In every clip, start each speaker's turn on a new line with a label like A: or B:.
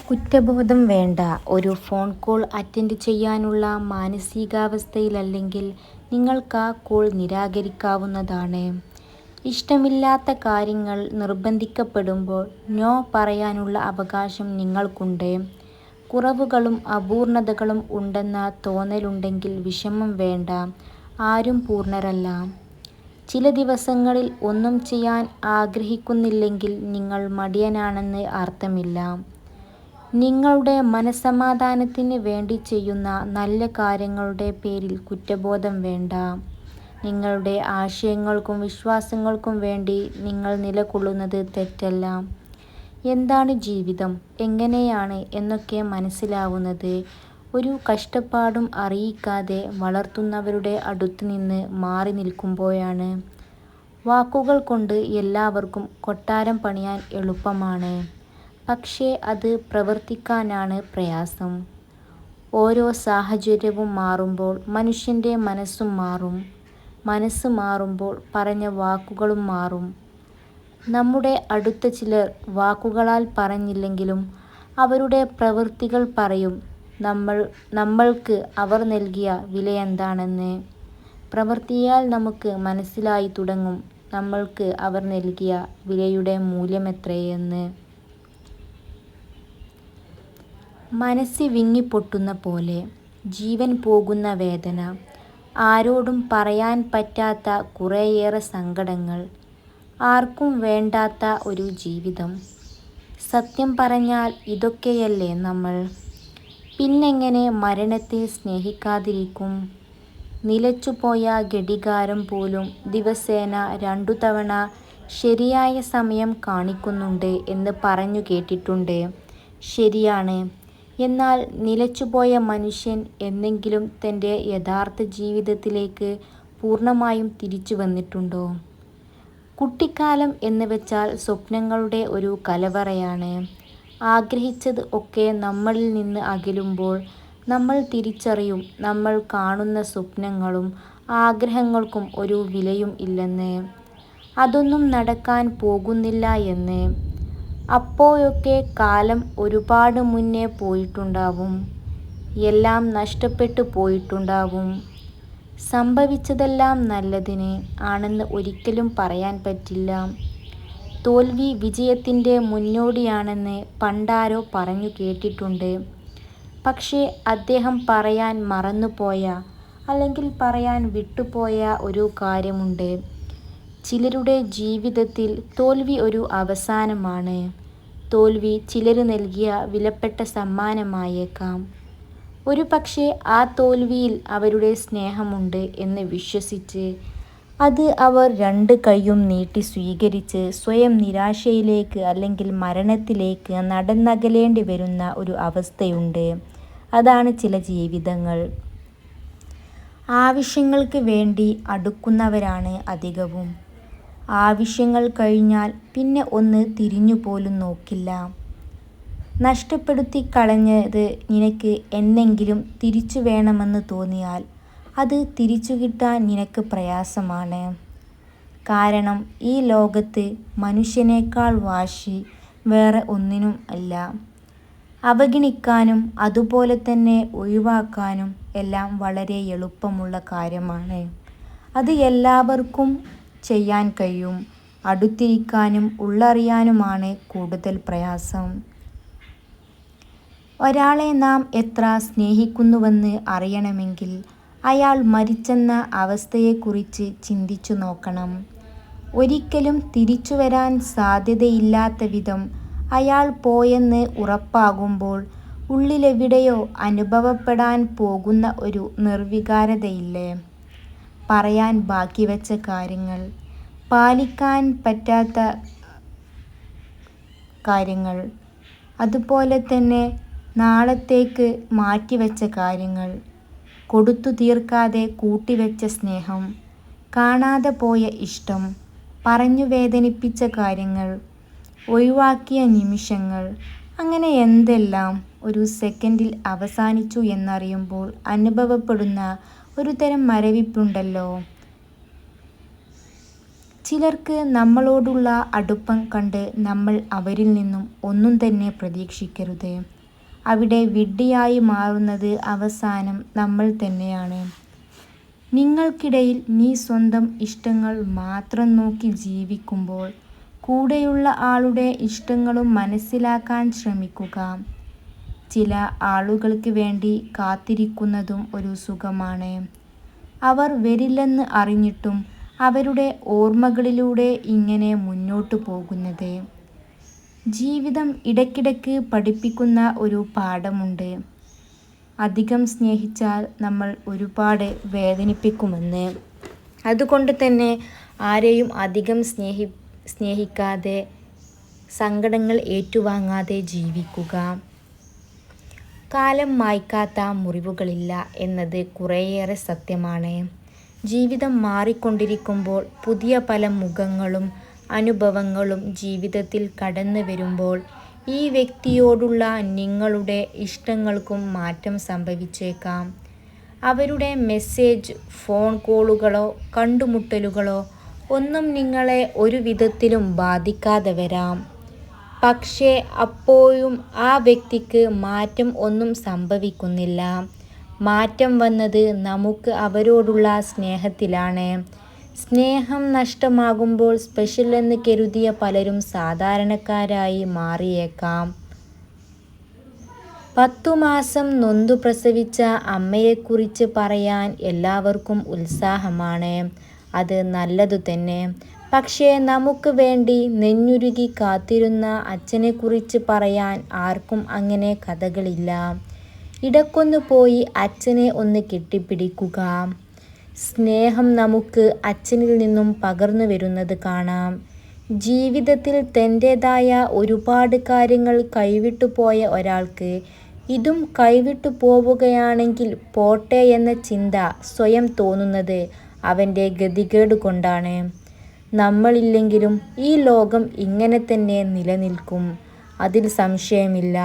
A: കുറ്റബോധം വേണ്ട. ഒരു ഫോൺ കോൾ അറ്റൻഡ് ചെയ്യാനുള്ള മാനസികാവസ്ഥയിലല്ലെങ്കിൽ നിങ്ങൾക്കാ കോൾ നിരാകരിക്കാവുന്നതാണ്. ഇഷ്ടമില്ലാത്ത കാര്യങ്ങൾ നിർബന്ധിക്കപ്പെടുമ്പോൾ നോ പറയാനുള്ള അവകാശം നിങ്ങൾക്കുണ്ട്. കുറവുകളും അപൂർണതകളും ഉണ്ടെന്ന തോന്നലുണ്ടെങ്കിൽ വിഷമം വേണ്ട. ആരും പൂർണ്ണരല്ല. ചില ദിവസങ്ങളിൽ ഒന്നും ചെയ്യാൻ ആഗ്രഹിക്കുന്നില്ലെങ്കിൽ നിങ്ങൾ മടിയനാണെന്ന് അർത്ഥമില്ല. നിങ്ങളുടെ മനസ്സമാധാനത്തിന് വേണ്ടി ചെയ്യുന്ന നല്ല കാര്യങ്ങളുടെ പേരിൽ കുറ്റബോധം വേണ്ട. നിങ്ങളുടെ ആശയങ്ങൾക്കും വിശ്വാസങ്ങൾക്കും വേണ്ടി നിങ്ങൾ നിലകൊള്ളുന്നത് തെറ്റല്ല. എന്താണ് ജീവിതം, എങ്ങനെയാണ് എന്നൊക്കെ മനസ്സിലാവുന്നത് ഒരു കഷ്ടപ്പാടും അറിയിക്കാതെ വളർത്തുന്നവരുടെ അടുത്തുനിന്ന് മാറി നിൽക്കുമ്പോഴാണ്. വാക്കുകൾ കൊണ്ട് എല്ലാവർക്കും കൊട്ടാരം പണിയാൻ എളുപ്പമാണ്. പക്ഷേ അത് പ്രവർത്തിക്കാനാണ് പ്രയാസം. ഓരോ സാഹചര്യവും മാറുമ്പോൾ മനുഷ്യൻ്റെ മനസ്സും മാറും. മനസ്സ് മാറുമ്പോൾ പറഞ്ഞ വാക്കുകളും മാറും. നമ്മുടെ അടുത്ത ചിലർ വാക്കുകളാൽ പറഞ്ഞില്ലെങ്കിലും അവരുടെ പ്രവൃത്തികൾ പറയും നമ്മൾക്ക് അവർ നൽകിയ വിലയെന്താണെന്ന്. പ്രവൃത്തിയാൽ നമുക്ക് മനസ്സിലായി തുടങ്ങും നമ്മൾക്ക് അവർ നൽകിയ വിലയുടെ മൂല്യമെത്രയെന്ന്. മനസ്സ് വിങ്ങിപ്പൊട്ടുന്ന പോലെ, ജീവൻ പോകുന്ന വേദന, ആരോടും പറയാൻ പറ്റാത്ത കുറേയേറെ സങ്കടങ്ങൾ, ആർക്കും വേണ്ടാത്ത ഒരു ജീവിതം. സത്യം പറഞ്ഞാൽ ഇതൊക്കെയല്ലേ നമ്മൾ. പിന്നെങ്ങനെ മരണത്തെ സ്നേഹിക്കാതിരിക്കും. നിലച്ചുപോയ ഘടികാരം പോലും ദിവസേന 2 തവണ ശരിയായ സമയം കാണിക്കുന്നുണ്ട് എന്ന് പറഞ്ഞു കേട്ടിട്ടുണ്ട്. ശരിയാണ്. എന്നാൽ നിലച്ചുപോയ മനുഷ്യൻ എന്നെങ്കിലും തൻ്റെ യഥാർത്ഥ ജീവിതത്തിലേക്ക് പൂർണ്ണമായും തിരിച്ചു വന്നിട്ടുണ്ടോ? കുട്ടിക്കാലം എന്ന് വെച്ചാൽ സ്വപ്നങ്ങളുടെ ഒരു കലവറയാണ്. ആഗ്രഹിച്ചത് ഒക്കെ നമ്മളിൽ നിന്ന് അകലുമ്പോൾ നമ്മൾ തിരിച്ചറിയും നമ്മൾ കാണുന്ന സ്വപ്നങ്ങളും ആഗ്രഹങ്ങൾക്കും ഒരു വിലയും ഇല്ലെന്ന്. അതൊന്നും നടക്കാൻ പോകുന്നില്ല എന്ന്. അപ്പോഴൊക്കെ കാലം ഒരുപാട് മുന്നേ പോയിട്ടുണ്ടാവും. എല്ലാം നഷ്ടപ്പെട്ടു പോയിട്ടുണ്ടാവും. സംഭവിച്ചതെല്ലാം നല്ലതിന് ആണെന്ന് ഒരിക്കലും പറയാൻ പറ്റില്ല. തോൽവി വിജയത്തിൻ്റെ മുന്നോടിയാണെന്ന് പണ്ടാരോ പറഞ്ഞു കേട്ടിട്ടുണ്ട്. പക്ഷേ അദ്ദേഹം പറയാൻ മറന്നുപോയ അല്ലെങ്കിൽ പറയാൻ വിട്ടുപോയ ഒരു കാര്യമുണ്ട്. ചിലരുടെ ജീവിതത്തിൽ തോൽവി ഒരു അവസാനമാണ്. തോൽവി ചിലർ നൽകിയ വിലപ്പെട്ട സമ്മാനമായേക്കാം. ഒരുപക്ഷേ ആ തോൽവിയിൽ അവരുടെ സ്നേഹമുണ്ട് എന്ന് വിശ്വസിച്ച് അത് അവർ 2 കൈയും നീട്ടി സ്വീകരിച്ച് സ്വയം നിരാശയിലേക്ക് അല്ലെങ്കിൽ മരണത്തിലേക്ക് നടന്നകലേണ്ടി വരുന്ന ഒരു അവസ്ഥയുണ്ട്. അതാണ് ചില ജീവിതങ്ങൾ. ആവശ്യങ്ങൾക്ക് വേണ്ടി അടുക്കുന്നവരാണ് അധികവും. ആവശ്യങ്ങൾ കഴിഞ്ഞാൽ പിന്നെ ഒന്ന് തിരിഞ്ഞുപോലും നോക്കില്ല. നഷ്ടപ്പെടുത്തി കളഞ്ഞത് നിനക്ക് എന്നെങ്കിലും തിരിച്ചു വേണമെന്ന് തോന്നിയാൽ അത് തിരിച്ചു കിട്ടാൻ നിനക്ക് പ്രയാസമാണ്. കാരണം ഈ ലോകത്ത് മനുഷ്യനേക്കാൾ വാശി വേറെ ഒന്നിനും ഇല്ല. അവഗണിക്കാനും അതുപോലെ തന്നെ ഒഴിവാക്കാനും എല്ലാം വളരെ എളുപ്പമുള്ള കാര്യമാണ്. അത് എല്ലാവർക്കും ചെയ്യാൻ കഴിയും. അടുത്തിരിക്കാനും ഉള്ളറിയാനുമാണ് കൂടുതൽ പ്രയാസം. ഒരാളെ നാം എത്ര സ്നേഹിക്കുന്നുവെന്ന് അറിയണമെങ്കിൽ അയാൾ മരിച്ചെന്ന അവസ്ഥയെക്കുറിച്ച് ചിന്തിച്ചു നോക്കണം. ഒരിക്കലും തിരിച്ചു വരാൻ സാധ്യതയില്ലാത്ത വിധം അയാൾ പോയെന്ന് ഉറപ്പാകുമ്പോൾ ഉള്ളിലെവിടെയോ അനുഭവപ്പെടാൻ പോകുന്ന ഒരു നിർവികാരതയില്ലേ. പറയാൻ ബാക്കി വെച്ച കാര്യങ്ങൾ, പാലിക്കാൻ പറ്റാത്ത കാര്യങ്ങൾ, അതുപോലെ തന്നെ നാളത്തേക്ക് മാറ്റിവെച്ച കാര്യങ്ങൾ, കൊടുത്തു തീർക്കാതെ കൂട്ടിവെച്ച സ്നേഹം, കാണാതെ പോയ ഇഷ്ടം, പറഞ്ഞു വേദനിപ്പിച്ച കാര്യങ്ങൾ, ഒഴിവാക്കിയ നിമിഷങ്ങൾ, അങ്ങനെ എന്തെല്ലാം ഒരു സെക്കൻഡിൽ അവസാനിച്ചു എന്നറിയുമ്പോൾ അനുഭവപ്പെടുന്ന ഒരു തരം മരവിപ്പുണ്ടല്ലോ. ചിലർക്ക് നമ്മളോടുള്ള അടുപ്പം കണ്ട് നമ്മൾ അവരിൽ നിന്നും ഒന്നും തന്നെ പ്രതീക്ഷിക്കരുത്. അവിടെ വിഡ്ഢിയായി മാറുന്നത് അവസാനം നമ്മൾ തന്നെയാണ്. നിങ്ങൾക്കിടയിൽ നീ സ്വന്തം ഇഷ്ടങ്ങൾ മാത്രം നോക്കി ജീവിക്കുമ്പോൾ കൂടെയുള്ള ആളുടെ ഇഷ്ടങ്ങളും മനസ്സിലാക്കാൻ ശ്രമിക്കുക. ചില ആളുകൾക്ക് വേണ്ടി കാത്തിരിക്കുന്നതും ഒരു സുഖമാണ്. അവർ വരില്ലെന്ന് അറിഞ്ഞിട്ടും അവരുടെ ഓർമ്മകളിലൂടെ ഇങ്ങനെ മുന്നോട്ടു പോകുന്നത്. ജീവിതം ഇടയ്ക്കിടയ്ക്ക് പഠിപ്പിക്കുന്ന ഒരു പാഠമുണ്ട്. അധികം സ്നേഹിച്ചാൽ നമ്മൾ ഒരുപാട് വേദനിപ്പിക്കുമെന്ന്. അതുകൊണ്ട് തന്നെ ആരെയും അധികം സ്നേഹിക്കാതെ സങ്കടങ്ങൾ ഏറ്റുവാങ്ങാതെ ജീവിക്കുക. കാലം മായ്ക്കാത്ത മുറിവുകളില്ല എന്നത് കുറേയേറെ സത്യമാണ്. ജീവിതം മാറിക്കൊണ്ടിരിക്കുമ്പോൾ പുതിയ പല മുഖങ്ങളും അനുഭവങ്ങളും ജീവിതത്തിൽ കടന്നു വരുമ്പോൾ ഈ വ്യക്തിയോടുള്ള നിങ്ങളുടെ ഇഷ്ടങ്ങൾക്കും മാറ്റം സംഭവിച്ചേക്കാം. അവരുടെ മെസ്സേജ്, ഫോൺ കോളുകളോ കണ്ടുമുട്ടലുകളോ ഒന്നും നിങ്ങളെ ഒരു വിധത്തിലും ബാധിക്കാതെ വരാം. പക്ഷേ അപ്പോഴും ആ വ്യക്തിക്ക് മാറ്റം ഒന്നും സംഭവിക്കുന്നില്ല. മാറ്റം വന്നത് നമുക്ക് അവരോടുള്ള സ്നേഹത്തിലാണ്. സ്നേഹം നഷ്ടമാകുമ്പോൾ സ്പെഷ്യൽ എന്ന് കരുതിയ പലരും സാധാരണക്കാരായി മാറിയേക്കാം. 10 മാസം നൊന്തു പ്രസവിച്ച അമ്മയെക്കുറിച്ച് പറയാൻ എല്ലാവർക്കും ഉത്സാഹമാണ്. അത് നല്ലതു തന്നെ. പക്ഷേ നമുക്ക് വേണ്ടി നെഞ്ഞുരുകി കാത്തിരുന്ന അച്ഛനെക്കുറിച്ച് പറയാൻ ആർക്കും അങ്ങനെ കഥകളില്ല. ഇടയ്ക്കൊന്ന് പോയി അച്ഛനെ ഒന്ന് കെട്ടിപ്പിടിക്കുക. സ്നേഹം നമുക്ക് അച്ഛനിൽ നിന്നും പകർന്നു വരുന്നത് കാണാം. ജീവിതത്തിൽ തൻ്റേതായ ഒരുപാട് കാര്യങ്ങൾ കൈവിട്ടു പോയ ഒരാൾക്ക് ഇതും കൈവിട്ടു പോവുകയാണെങ്കിൽ പോട്ടെ എന്ന ചിന്ത സ്വയം തോന്നുന്നത് അവൻ്റെ ഗതികേട് കൊണ്ടാണ്. നമ്മളില്ലെങ്കിലും ഈ ലോകം ഇങ്ങനെ തന്നെ നിലനിൽക്കും, അതിൽ സംശയമില്ല.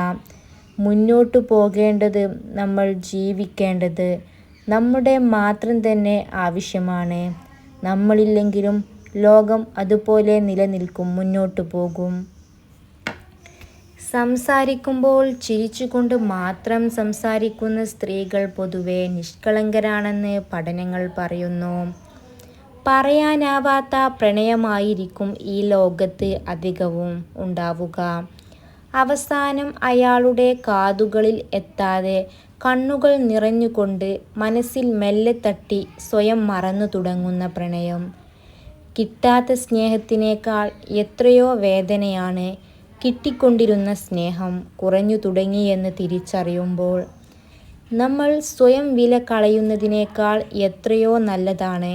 A: മുന്നോട്ടു പോകേണ്ടത്, നമ്മൾ ജീവിക്കേണ്ടത് നമ്മുടെ മാത്രം തന്നെ ആവശ്യമാണ്. നമ്മളില്ലെങ്കിലും ലോകം അതുപോലെ നിലനിൽക്കും, മുന്നോട്ടു പോകും. സംസാരിക്കുമ്പോൾ ചിരിച്ചുകൊണ്ട് മാത്രം സംസാരിക്കുന്ന സ്ത്രീകൾ പൊതുവെ നിഷ്കളങ്കരാണെന്ന് പഠനങ്ങൾ പറയുന്നു. പറയാനാവാത്ത പ്രണയമായിരിക്കും ഈ ലോകത്ത് അധികവും ഉണ്ടാവുക. അവസാനം അയാളുടെ കാതുകളിൽ എത്താതെ കണ്ണുകൾ നിറഞ്ഞുകൊണ്ട് മനസ്സിൽ മെല്ലെ തട്ടി സ്വയം മറന്നു തുടങ്ങുന്ന പ്രണയം. കിട്ടാത്ത സ്നേഹത്തിനേക്കാൾ എത്രയോ വേദനയാണ് കിട്ടിക്കൊണ്ടിരുന്ന സ്നേഹം കുറഞ്ഞു തുടങ്ങിയെന്ന് തിരിച്ചറിയുമ്പോൾ. നമ്മൾ സ്വയം വില കളയുന്നതിനേക്കാൾ എത്രയോ നല്ലതാണ്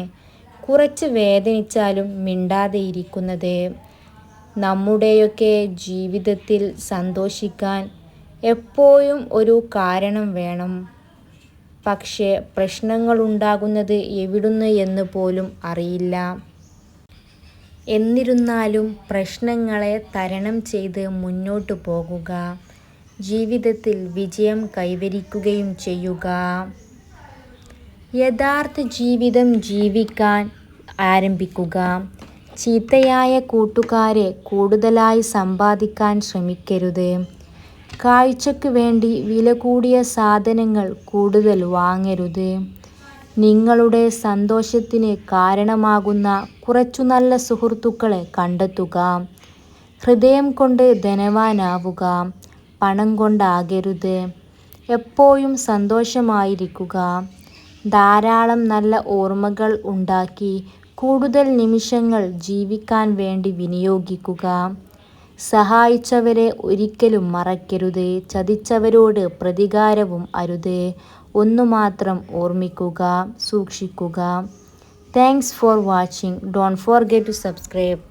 A: കുറച്ച് വേദനിച്ചാലും മിണ്ടാതെയിരിക്കുന്നത്. നമ്മുടെയൊക്കെ ജീവിതത്തിൽ സന്തോഷിക്കാൻ എപ്പോഴും ഒരു കാരണം വേണം. പക്ഷേ പ്രശ്നങ്ങളുണ്ടാകുന്നത് എവിടുന്ന് എന്ന് പോലും അറിയില്ല. എന്നിരുന്നാലും പ്രശ്നങ്ങളെ തരണം ചെയ്ത് മുന്നോട്ടു പോകുക. ജീവിതത്തിൽ വിജയം കൈവരിക്കുകയും ചെയ്യുക. യഥാർത്ഥ ജീവിതം ജീവിക്കാൻ ആരംഭിക്കുക. ചീത്തയായ കൂട്ടുകാരെ കൂടുതലായി സമ്പാദിക്കാൻ ശ്രമിക്കരുത്. കാഴ്ചയ്ക്ക് വേണ്ടി വില കൂടിയ സാധനങ്ങൾ കൂടുതൽ വാങ്ങരുത്. നിങ്ങളുടെ സന്തോഷത്തിന് കാരണമാകുന്ന കുറച്ചു നല്ല സുഹൃത്തുക്കളെ കണ്ടെത്തുക. ഹൃദയം കൊണ്ട് ധനവാനാവുക, പണം കൊണ്ടാകരുത്. എപ്പോഴും സന്തോഷമായിരിക്കുക. ധാരാളം നല്ല ഓർമ്മകൾ ഉണ്ടാക്കി കൂടുതൽ നിമിഷങ്ങൾ ജീവിക്കാൻ വേണ്ടി വിനിയോഗിക്കുക. സഹായിച്ചവരെ ഒരിക്കലും മറക്കരുത്. ചതിച്ചവരോട് പ്രതികാരവും അരുത്. ഒന്നു മാത്രം ഓർമ്മിക്കുക, സൂക്ഷിക്കുക. Thanks for watching. Don't forget to subscribe.